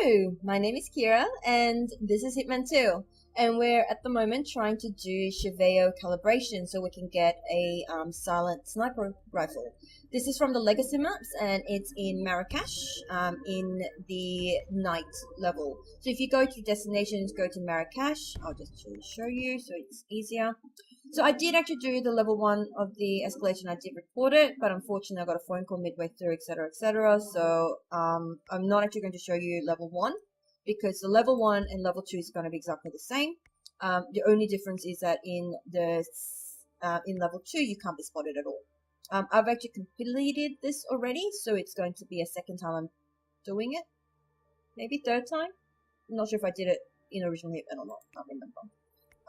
Hello, my name is Kira, and this is Hitman 2. And we're at the moment trying to do Cheveyo Calibration so we can get a silent sniper rifle. This is from the Legacy maps, and it's in Marrakesh, in the night level. So if you go to destinations, go to Marrakesh. I'll just show you so it's easier. So I did actually do the level 1 of the escalation. I did record it, but unfortunately I got a phone call midway through, etc, etc. So I'm not actually going to show you level 1 because the level 1 and level 2 is going to be exactly the same. The only difference is that in level 2 you can't be spotted at all. I've actually completed this already, so it's going to be a second time I'm doing it. Maybe third time? I'm not sure if I did it in original Hitman or not. I can't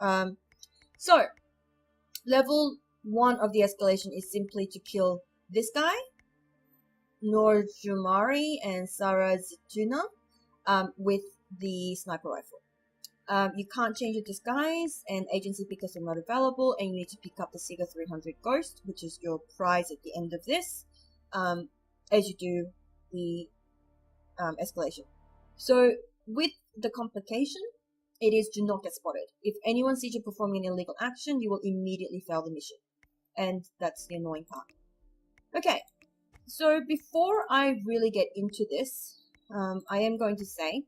remember. So level 1 of the escalation is simply to kill this guy, Noor Jumari and Sarah Zituna, with the sniper rifle. You can't change your disguise and agency because they're not available, and you need to pick up the Seigar 300 Ghost, which is your prize at the end of this, as you do the escalation. So with the complication, it is do not get spotted. If anyone sees you performing an illegal action, you will immediately fail the mission. And that's the annoying part. Okay, so before I really get into this, I am going to say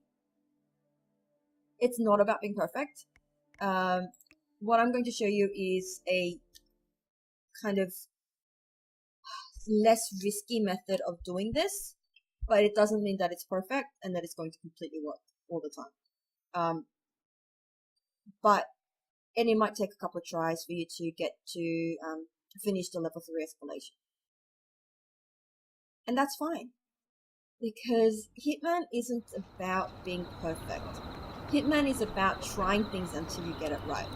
it's not about being perfect. What I'm going to show you is a kind of less risky method of doing this, but it doesn't mean that it's perfect and that it's going to completely work all the time. And it might take a couple of tries for you to get to finish the level 3 escalation. And that's fine, because Hitman isn't about being perfect. Hitman is about trying things until you get it right.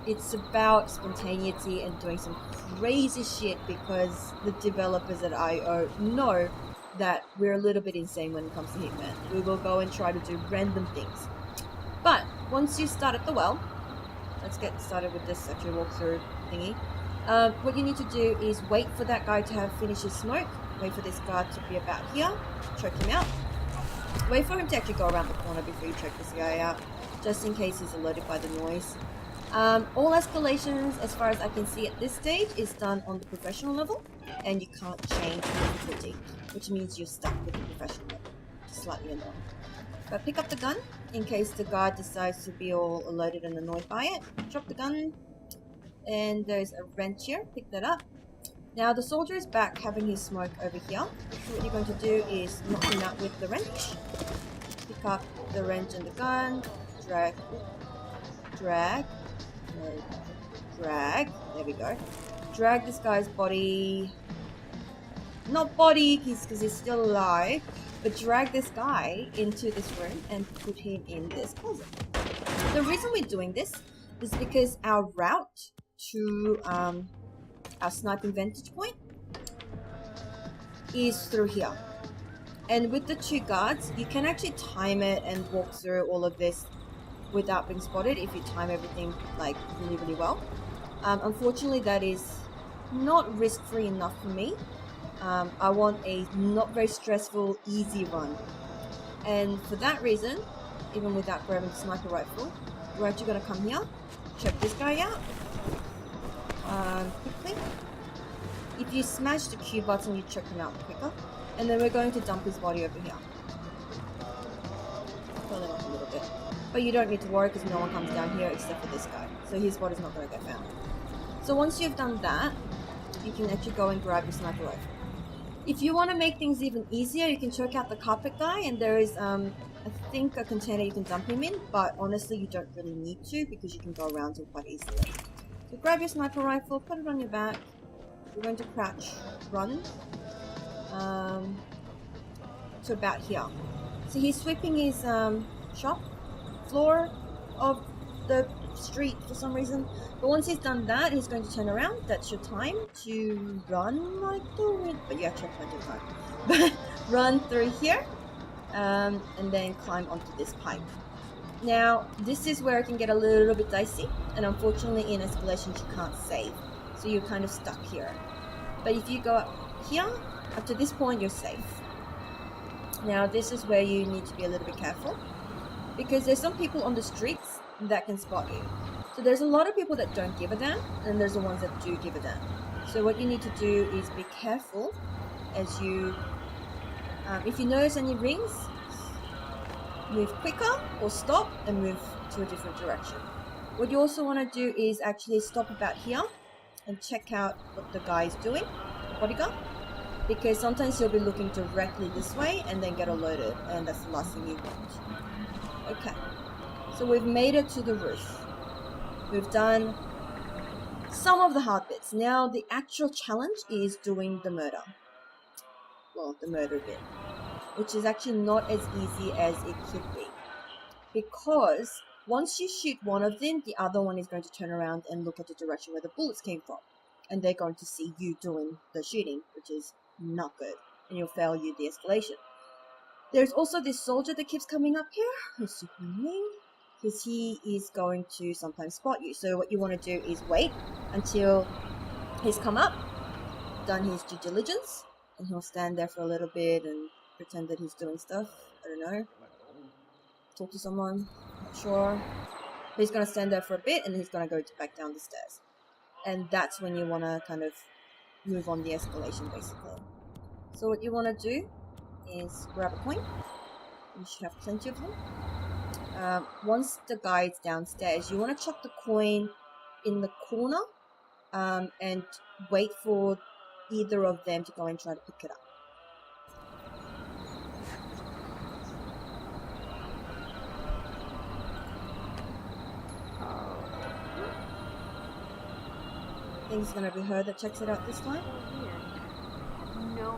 It's about spontaneity and doing some crazy shit because the developers at IO know that we're a little bit insane when it comes to Hitman. We will go and try to do random things. But once you start at the well, let's get started with this actually walkthrough thingy. What you need to do is wait for that guy to have finished his smoke. Wait for this guy to be about here. Choke him out. Wait for him to actually go around the corner before you choke this guy out, just in case he's alerted by the noise. All escalations, as far as I can see at this stage, is done on the professional level, and you can't change the difficulty, which means you're stuck with the professional level. Slightly annoying. But pick up the gun in case the guard decides to be all alerted and annoyed by it. Drop the gun, and there's a wrench here. Pick that up. Now the soldier is back having his smoke over here. So what you're going to do is knock him out with the wrench. Pick up the wrench and the gun. Drag. Drag. No, drag. There we go. Drag this guy's body. Not body, because he's still alive. But drag this guy into this room and put him in this closet. The reason we're doing this is because our route to our sniping vantage point is through here. And with the 2 guards, you can actually time it and walk through all of this without being spotted if you time everything like really, really well. Unfortunately, that is not risk-free enough for me. I want a not very stressful, easy run. And for that reason, even without grabbing the sniper rifle, we're actually going to come here, check this guy out quickly. If you smash the Q button, you check him out quicker. And then we're going to dump his body over here. Fill him up a little bit. But you don't need to worry because no one comes down here except for this guy. So his body's not going to get found. So once you've done that, you can actually go and grab your sniper rifle. If you want to make things even easier, you can choke out the carpet guy, and there is, I think, a container you can dump him in, but honestly, you don't really need to because you can go around him quite easily. So grab your sniper rifle, put it on your back. You're going to crouch, run, to about here. So he's sweeping his shop floor of the street for some reason. But once he's done that, he's going to turn around. That's your time to run like the wind. But yeah, check plenty of time. Run through here, and then climb onto this pipe. Now, this is where it can get a little bit dicey, and unfortunately in escalations you can't save. So you're kind of stuck here. But if you go up here, up to this point you're safe. Now this is where you need to be a little bit careful, because there's some people on the streets that can spot you. So there's a lot of people that don't give a damn, and there's the ones that do give a damn. So what you need to do is be careful as you, if you notice any rings, move quicker or stop and move to a different direction. What you also want to do is actually stop about here and check out what the guy is doing, the bodyguard, because sometimes he'll be looking directly this way and then get alerted, and that's the last thing you want. Okay, so we've made it to the roof. We've done some of the hard bits. Now the actual challenge is doing the murder. Well, the murder bit, which is actually not as easy as it could be, because once you shoot one of them, the other one is going to turn around and look at the direction where the bullets came from, and they're going to see you doing the shooting, which is not good, and you'll fail you the escalation. There's also this soldier that keeps coming up here, who's super annoying, because he is going to sometimes spot you. So what you want to do is wait until he's come up, done his due diligence, and he'll stand there for a little bit and pretend that he's doing stuff. I don't know. Talk to someone. Not sure. But he's going to stand there for a bit, and he's going to go back down the stairs. And that's when you want to kind of move on the escalation, basically. So what you want to do is grab a coin. You should have plenty of them. Once the guy is downstairs, you want to chuck the coin in the corner and wait for either of them to go and try to pick it up. I think it's going to be her that checks it out this time. No.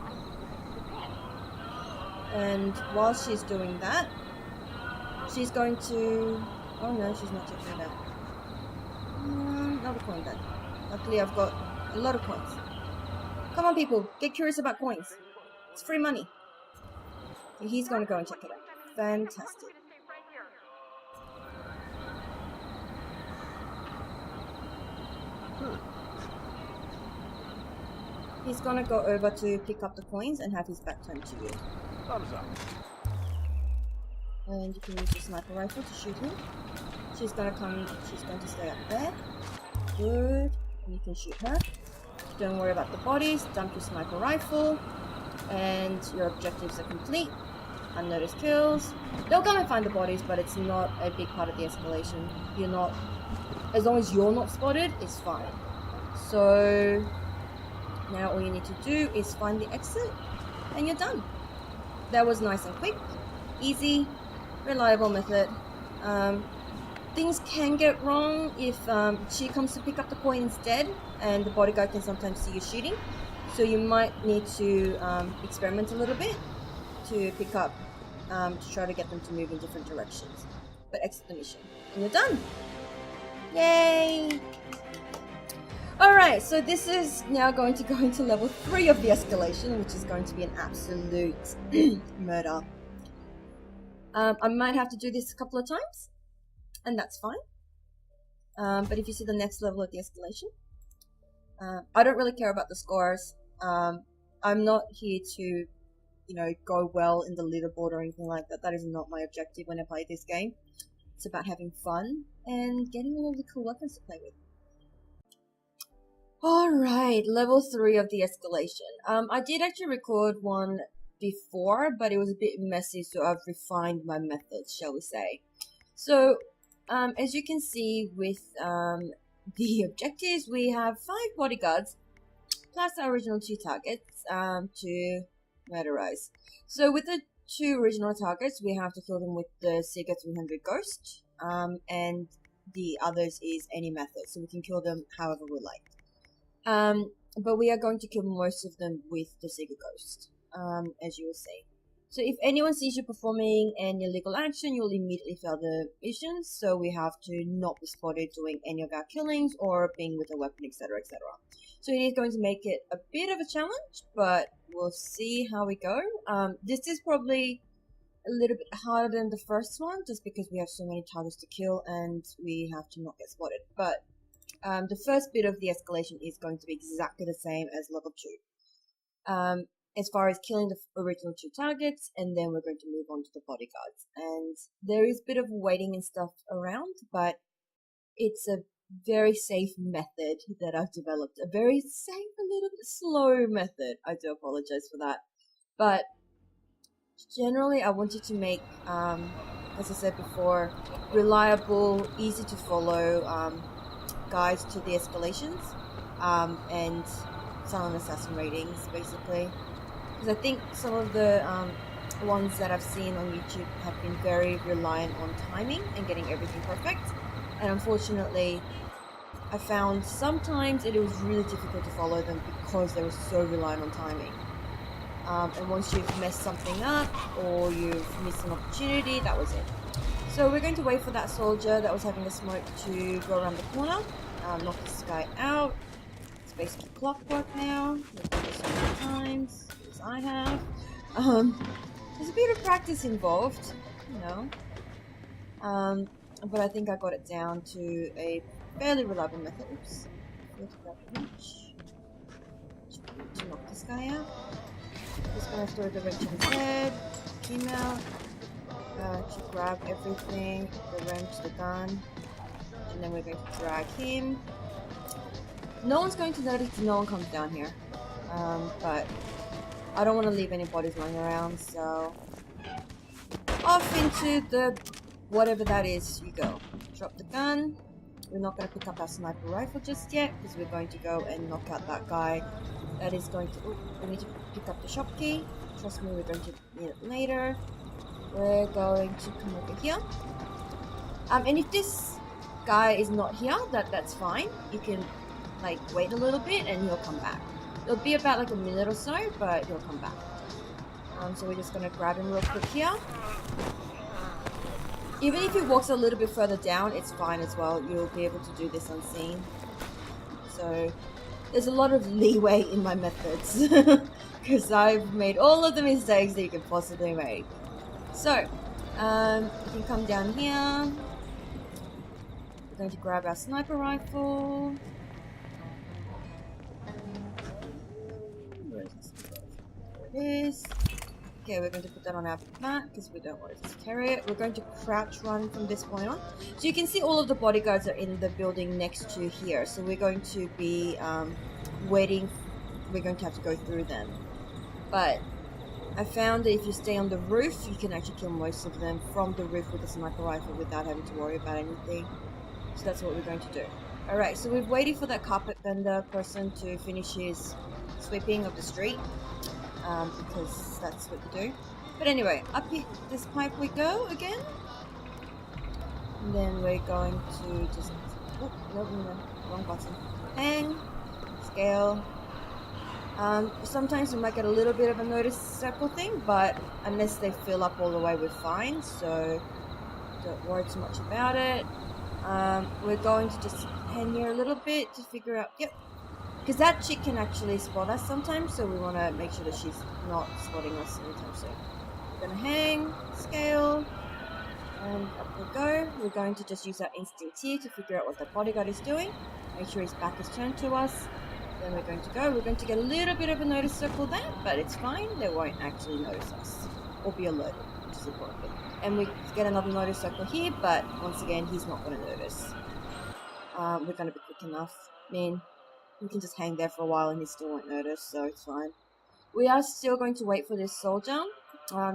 And while she's doing that, she's going to... Oh no, she's not checking it out. Another coin then. Luckily I've got a lot of coins. Come on people, get curious about coins. It's free money. So he's going to go and check it out. Fantastic. He's going to go over to pick up the coins and have his back turned to you. Thumbs up. And you can use the sniper rifle to shoot him. She's going to stay up there. Good. And you can shoot her. Don't worry about the bodies. Dump your sniper rifle. And your objectives are complete. Unnoticed kills. They'll come and find the bodies, but it's not a big part of the escalation. You're not... As long as you're not spotted, it's fine. So... Now all you need to do is find the exit, and you're done. That was nice and quick, easy, reliable method. Things can get wrong if she comes to pick up the coin instead, and the bodyguard can sometimes see you shooting. So you might need to experiment a little bit to pick up, to try to get them to move in different directions. But exit the mission, and you're done. Yay! Alright, so this is now going to go into level 3 of the escalation, which is going to be an absolute murder. I might have to do this a couple of times, and that's fine. But if you see the next level of the escalation, I don't really care about the scores. I'm not here to, go well in the leaderboard or anything like that. That is not my objective when I play this game. It's about having fun and getting all the cool weapons to play with. Alright, level 3 of the escalation. I did actually record one before, but it was a bit messy, so I've refined my methods, shall we say. So, as you can see with the objectives, we have 5 bodyguards, plus our original 2 targets to murderize. So with the 2 original targets, we have to kill them with the Seigar 300 Ghost, and the others is any method, so we can kill them however we like. But we are going to kill most of them with the Seigar Ghost, as you will see. So if anyone sees you performing any illegal action, you'll immediately fail the missions, so we have to not be spotted doing any of our killings or being with a weapon, etc, etc. So it is going to make it a bit of a challenge, but we'll see how we go. This is probably a little bit harder than the first one, just because we have so many targets to kill and we have to not get spotted. But the first bit of the escalation is going to be exactly the same as level 2. as far as killing the original 2 targets, and then we're going to move on to the bodyguards. And there is a bit of waiting and stuff around, but it's a very safe method that I've developed. A very safe, a little bit slow method. I do apologize for that. But generally, I wanted to make, as I said before, reliable, easy to follow guides to the escalations and silent assassin ratings, basically. Because I think some of the ones that I've seen on YouTube have been very reliant on timing and getting everything perfect. And unfortunately, I found sometimes it was really difficult to follow them because they were so reliant on timing. And once you've messed something up or you've missed an opportunity, that was it. So we're going to wait for that soldier that was having a smoke to go around the corner, knock this guy out. It's basically clockwork now. We've done this so many times, as I have. There's a bit of practice involved, you know. But I think I got it down to a fairly reliable method. Oops. To knock this guy out. Just gonna throw the wrench in his head, him out, to grab everything, the wrench, the gun, and then we're going to drag him. No one's going to notice if no one comes down here, but I don't want to leave any bodies lying around, so off into the whatever that is you go. Drop the gun. We're not going to pick up our sniper rifle just yet because we're going to go and knock out that guy. That is going to... we need to pick up the shop key. Trust me, we're going to need it later. We're going to come over here. And if this guy is not here, that's fine. You can, like, wait a little bit and he'll come back. It'll be about, like, a minute or so, but he'll come back. So we're just going to grab him real quick here. Even if he walks a little bit further down, it's fine as well. You'll be able to do this unseen. So... there's a lot of leeway in my methods because I've made all of the mistakes that you can possibly make. So, you can come down here. We're going to grab our sniper rifle. Where is this? There it is. Okay, we're going to put that on our mat because we don't want to just carry it. We're going to crouch run from this point on. So you can see all of the bodyguards are in the building next to here. So we're going to be waiting. We're going to have to go through them. But I found that if you stay on the roof, you can actually kill most of them from the roof with a sniper rifle without having to worry about anything. So that's what we're going to do. Alright, so we're waiting for that carpet vendor person to finish his sweeping of the street. Because that's what you do. But anyway, up here, this pipe we go again. And then we're going to just... oh, no, wrong button. Hang. Scale. Sometimes we might get a little bit of a notice circle thing, but unless they fill up all the way, we're fine. So don't worry too much about it. We're going to just hang here a little bit to figure out... yep. Because that chick can actually spot us sometimes, so we want to make sure that she's not spotting us anytime soon. We're going to hang, scale, and up we go. We're going to just use our instinct here to figure out what the bodyguard is doing. Make sure his back is turned to us. Then we're going to go. We're going to get a little bit of a notice circle there, but it's fine. They won't actually notice us or be alerted, which is important. And we get another notice circle here, but once again, he's not going to notice. We're going to be quick enough. I mean, we can just hang there for a while and he still won't notice, so it's fine. We are still going to wait for this soldier,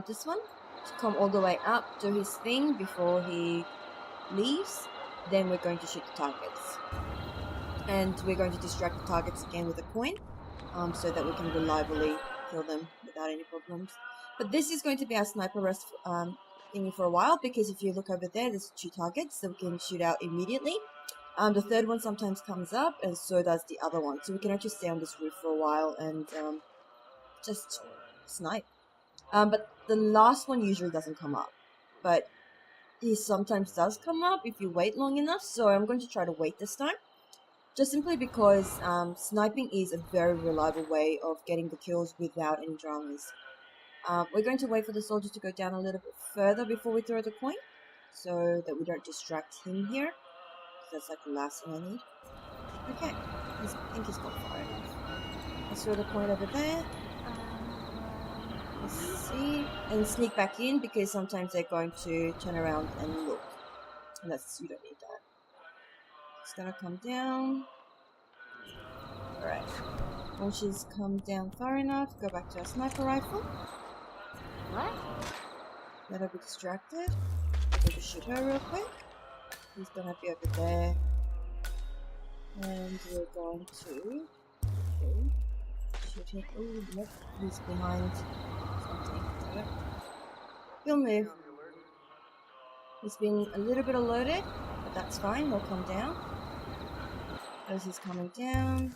this one, to come all the way up, do his thing before he leaves. Then we're going to shoot the targets. And we're going to distract the targets again with a coin, so that we can reliably kill them without any problems. But this is going to be our sniper rest thingy for a while, because if you look over there, there's 2 targets that we can shoot out immediately. The third one sometimes comes up, and so does the other one. So we can actually stay on this roof for a while and just snipe. But the last one usually doesn't come up. But he sometimes does come up if you wait long enough, so I'm going to try to wait this time. Just simply because sniping is a very reliable way of getting the kills without any dramas. We're going to wait for the soldier to go down a little bit further before we throw the coin, so that we don't distract him here. That's like the last thing I need. Okay, I think he's got far enough. Let's throw the coin over there. Let's see. And sneak back in because sometimes they're going to turn around and look. And that's, you don't need that. It's gonna come down. Alright. Once she's come down far enough, go back to our sniper rifle. What? Let her be distracted. I'm going to shoot her real quick. He's gonna be over there. And we're going to shoot him. Oh, yep. He's behind something. Yep. He'll move. He's been a little bit alerted, but that's fine. He'll come down. As he's coming down,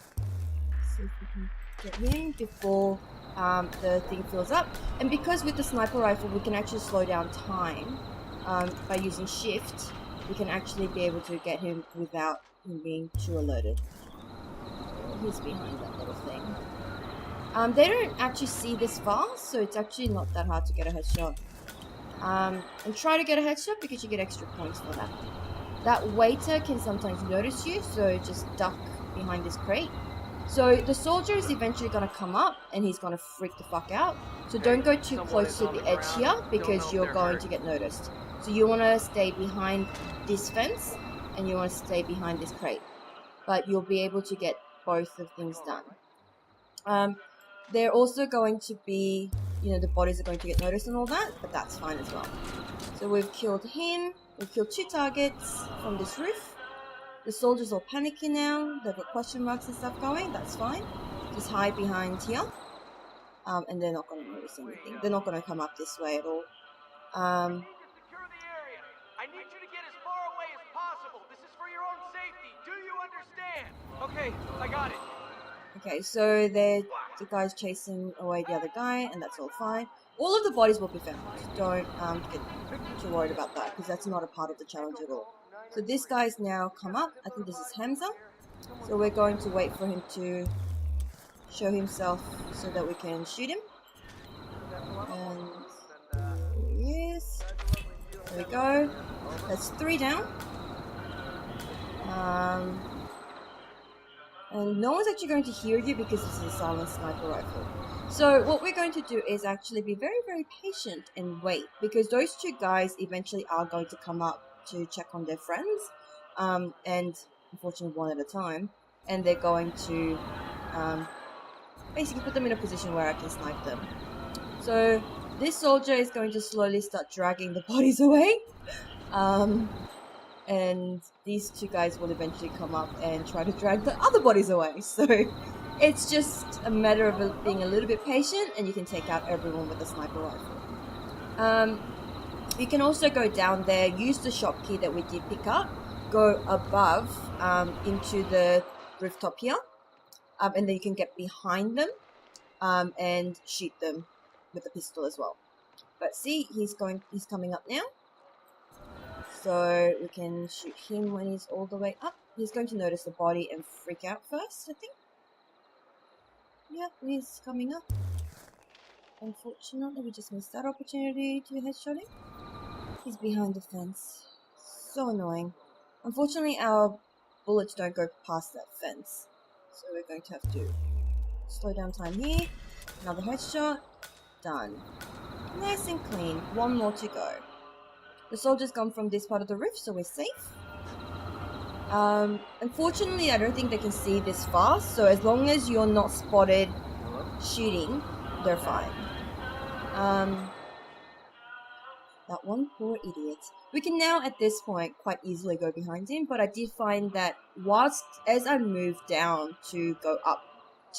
see if we can get him before the thing fills up. And because with the sniper rifle we can actually slow down time by using shift, we can actually be able to get him without him being too alerted. He's behind that little thing. They don't actually see this fast, so it's actually not that hard to get a headshot. And try to get a headshot because you get extra points for that. That waiter can sometimes notice you, so just duck behind this crate. So the soldier is eventually going to come up and he's going to freak the fuck out. So don't go too close to the edge here because you're going to get noticed. So you want to stay behind this fence and you want to stay behind this crate. But you'll be able to get both of things done. They're also going to be, you know, the bodies are going to get noticed and all that, but that's fine as well. So we've killed him. We've killed 2 targets from this roof. The soldiers are panicking now. They've got question marks and stuff going. That's fine. Just hide behind here. And they're not going to notice anything. They're not going to come up this way at all. I need to secure the area. I need you to get as far away as possible. This is for your own safety. Do you understand? Okay, I got it. Okay, so the guy's chasing away the other guy, and that's all fine. All of the bodies will be found. Don't get too worried about that, because that's not a part of the challenge at all. So this guy's now come up. I think this is Hamza. So we're going to wait for him to show himself so that we can shoot him. And here he is. There we go. That's 3 down. And no one's actually going to hear you because this is a silent sniper rifle. So what we're going to do is actually be very, very patient and wait, because those 2 guys eventually are going to come up to check on their friends, and unfortunately one at a time, and they're going to basically put them in a position where I can snipe them. So this soldier is going to slowly start dragging the bodies away. And these 2 guys will eventually come up and try to drag the other bodies away. So it's just a matter of being a little bit patient, and you can take out everyone with a sniper rifle. You can also go down there, use the shop key that we did pick up, go above into the rooftop here, and then you can get behind them and shoot them with a pistol as well. But see, he's coming up now. So we can shoot him when he's all the way up. He's going to notice the body and freak out first, I think. Yep, he's coming up. Unfortunately, we just missed that opportunity to headshot him. He's behind the fence. So annoying. Unfortunately, our bullets don't go past that fence. So we're going to have to slow down time here. Another headshot. Done. Nice and clean. 1 more to go. The soldier's come from this part of the roof, so we're safe. Unfortunately, I don't think they can see this fast, so as long as you're not spotted shooting, they're fine. That one poor idiot. We can now, at this point, quite easily go behind him, but I did find that as I moved down to go up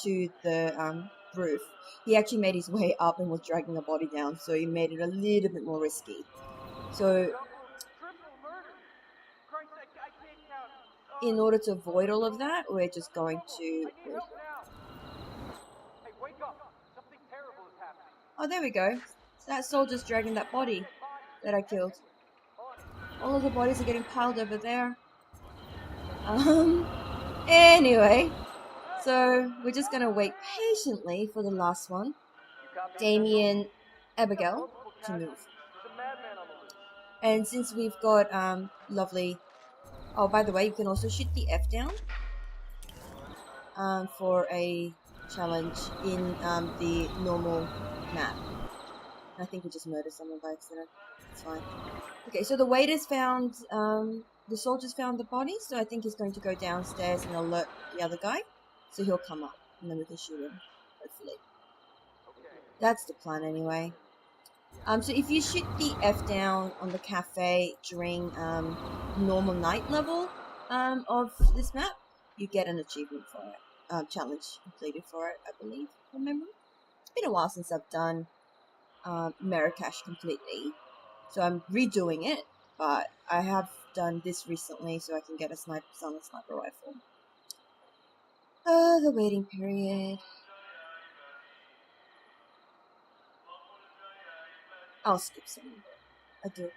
to the roof, he actually made his way up and was dragging a body down, so he made it a little bit more risky. So, in order to avoid all of that, we're just going to... Oh, there we go. So that soldier's dragging that body that I killed. All of the bodies are getting piled over there. Anyway, so we're just going to wait patiently for the last one, Damien Abigail, to move. And since we've got lovely... Oh, by the way, you can also shoot the F down for a challenge in the normal map. I think he just murdered someone by accident. It's fine. Okay, so the waiters found, the soldiers found the body, so I think he's going to go downstairs and alert the other guy. So he'll come up, and then we can shoot him, hopefully. That's the plan anyway. So if you shoot the F down on the cafe during normal night level of this map, you get an achievement for it. Challenge completed for it, I believe, from memory. It's been a while since I've done Marrakesh completely, so I'm redoing it, but I have done this recently so I can get a silent sniper rifle. The waiting period. I'll skip some of it. I do apologize.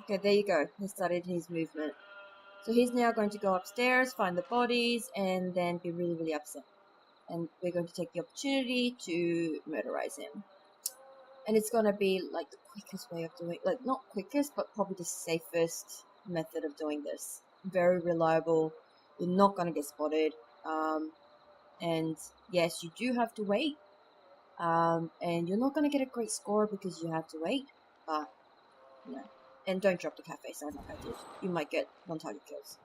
Okay, there you go. He started his movement. So he's now going to go upstairs, find the bodies, and then be really, really upset. And we're going to take the opportunity to murderize him. And it's going to be like the quickest way of doing, like not quickest, but probably the safest method of doing this. Very reliable. You're not going to get spotted. And yes, you do have to wait. And you're not going to get a great score because you have to wait. But, you know. And don't drop the cafe sign like I did. You might get one-target kills.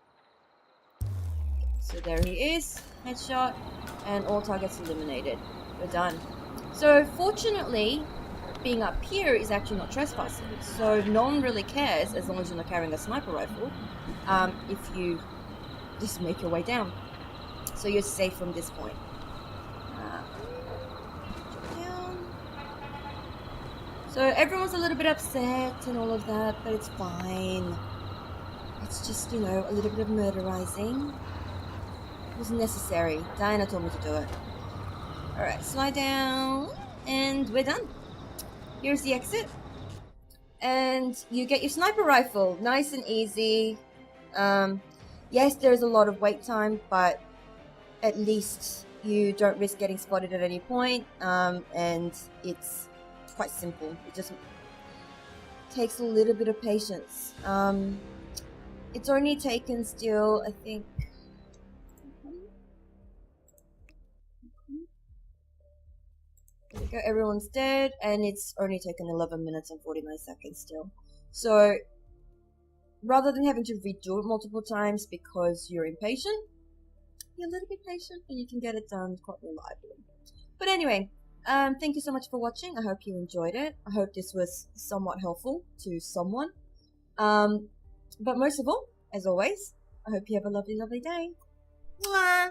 So there he is. Headshot. And all targets eliminated. We're done. So fortunately, being up here is actually not trespassing. So no one really cares as long as you're not carrying a sniper rifle. If you just make your way down. So you're safe from this point. So everyone's a little bit upset and all of that, but it's fine. It's just, you know, a little bit of murderizing. It was necessary. Diana told me to do it. Alright, slide down, and we're done. Here's the exit. And you get your sniper rifle. Nice and easy. Yes, there's a lot of wait time, but at least you don't risk getting spotted at any point. And it's quite simple. It just takes a little bit of patience. It's only taken still, I think. There we go, everyone's dead, and it's only taken 11 minutes and 49 seconds still. So, rather than having to redo it multiple times because you're impatient, you're a little bit patient and you can get it done quite reliably. But anyway, thank you so much for watching. I hope you enjoyed it. I hope this was somewhat helpful to someone. But most of all, as always, I hope you have a lovely, lovely day. Mwah!